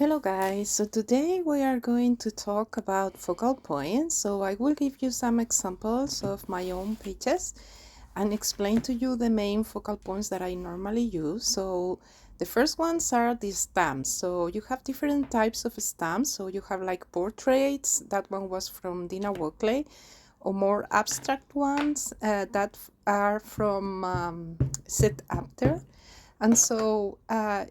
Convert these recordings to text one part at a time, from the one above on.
Hello guys, so today we are going to talk about focal points. So I will give you some examples of my own pages and explain to you the main focal points that I normally use. So the first ones are the stamps. So you have different types of stamps. So you have like portraits, that one was from Dina Wakley, or more abstract ones that are from Set Apter. And so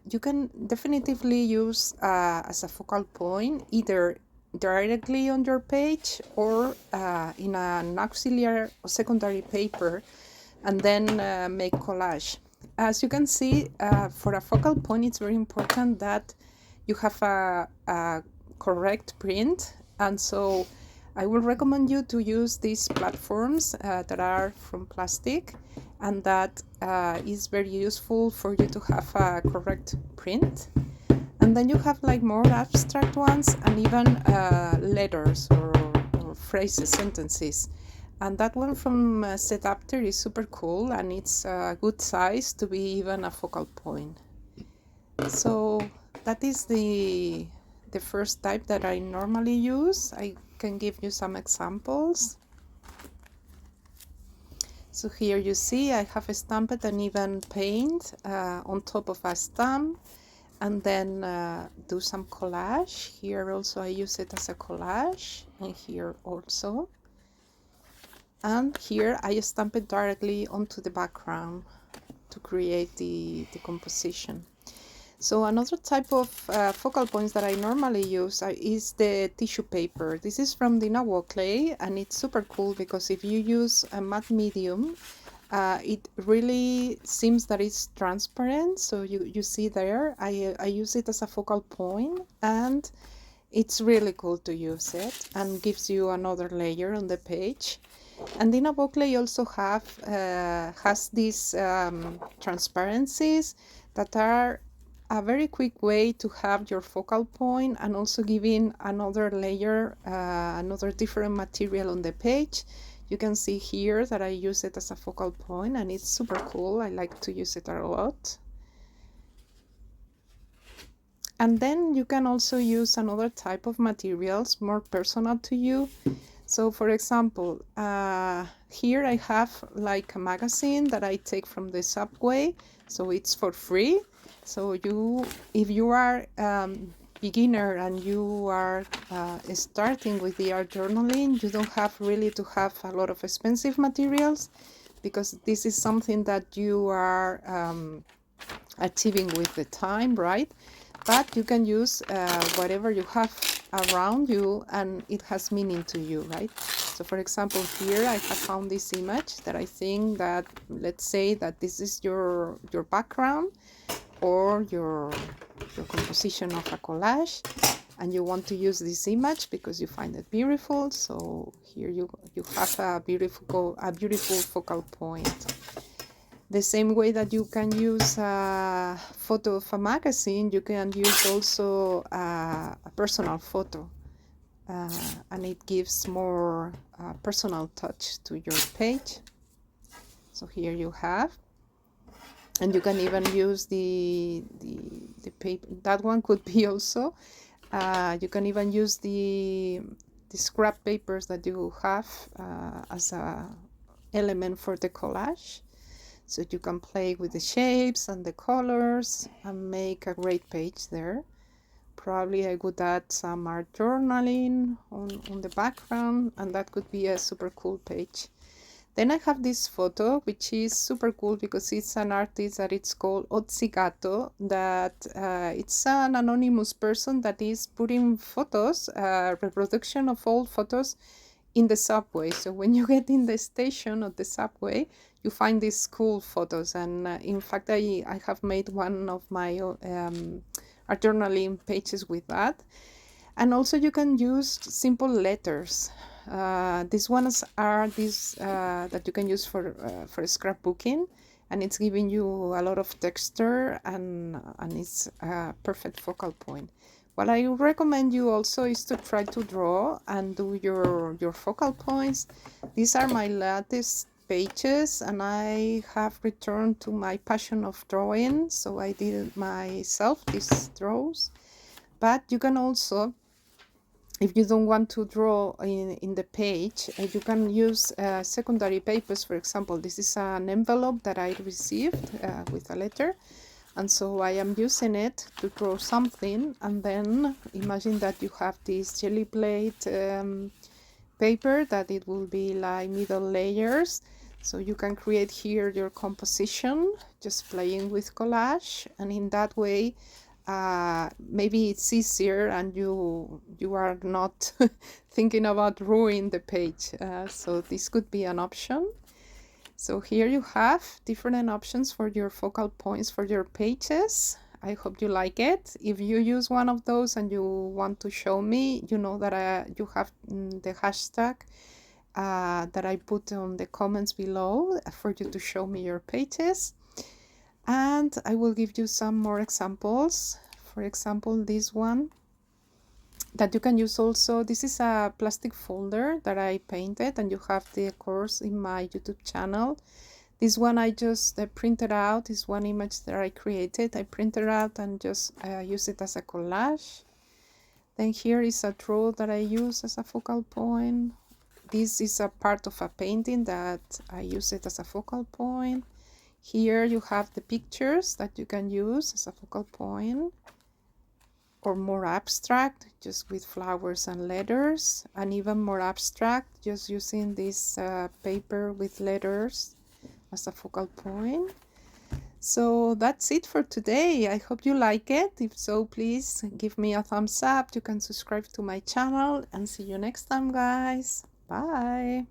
you can definitively use as a focal point either directly on your page or in an auxiliary or secondary paper, and then make collage. As you can see, for a focal point, it's very important that you have a correct print. And so I will recommend you to use these platforms that are from plastic, and that is very useful for you to have a correct print. And then you have like more abstract ones and even letters or phrases, sentences. And that one from Set Apter is super cool, and it's a good size to be even a focal point. So that is the first type that I normally use. I can give you some examples. So here you see I have stamped an even paint on top of a stamp, and then do some collage. Here also I use it as a collage, and here also. And here I stamp it directly onto the background to create the composition. So another type of focal points that I normally use is the tissue paper. This is from Dina Wakley, and it's super cool because if you use a matte medium, it really seems that it's transparent. So you see there, I use it as a focal point, and it's really cool to use it and gives you another layer on the page. And Dina Wakley also has these transparencies that are a very quick way to have your focal point and also giving another layer, another different material on the page. You can see here that I use it as a focal point, and it's super cool. I like to use it a lot. And then you can also use another type of materials more personal to you. So for example, here I have like a magazine that I take from the subway, so it's for free. So if you are beginner and you are starting with the art journaling, you don't have really to have a lot of expensive materials, because this is something that you are achieving with the time, right? But you can use whatever you have around you, and it has meaning to you, right? So for example, here I have found this image that I think that, let's say that this is your background or your composition of a collage, and you want to use this image because you find it beautiful. So here you have a beautiful focal point. The same way that you can use a photo of a magazine, you can use also a personal photo, and it gives more personal touch to your page. So here you have, and you can even use the paper. That one could be also. You can even use the scrap papers that you have as a element for the collage. So you can play with the shapes and the colors and make a great page there. Probably I would add some art journaling on the background, and that could be a super cool page. Then I have this photo, which is super cool because it's an artist that it's called Otzigato, that it's an anonymous person that is putting photos, reproduction of old photos in the subway. So when you get in the station of the subway, you find these cool photos. And in fact, I have made one of my art journaling pages with that. And also you can use simple letters. These ones are these that you can use for scrapbooking, and it's giving you a lot of texture, and it's a perfect focal point. What I recommend you also is to try to draw and do your focal points. These are my latest pages, and I have returned to my passion of drawing, so I did it myself, these draws. But you can also, if you don't want to draw in the page, you can use secondary papers. For example, this is an envelope that I received with a letter, and so I am using it to draw something. And then imagine that you have this jelly plate paper, that it will be like middle layers. So you can create here your composition, just playing with collage, and in that way maybe it's easier and you are not thinking about ruining the page. So this could be an option. So here you have different options for your focal points for your pages. I hope you like it. If you use one of those and you want to show me, you know that you have the hashtag that I put on the comments below for you to show me your pages. And I will give you some more examples. For example, this one that you can use also. This is a plastic folder that I painted, and you have the course in my YouTube channel. This one I just printed out. Is one image that I created. I printed out and just use it as a collage. Then here is a draw that I use as a focal point. This is a part of a painting that I use it as a focal point. Here you have the pictures that you can use as a focal point, or more abstract, just with flowers and letters, and even more abstract, just using this paper with letters as a focal point. So that's it for today. I hope you like it. If so, please give me a thumbs up. You can subscribe to my channel, and see you next time, guys. Bye.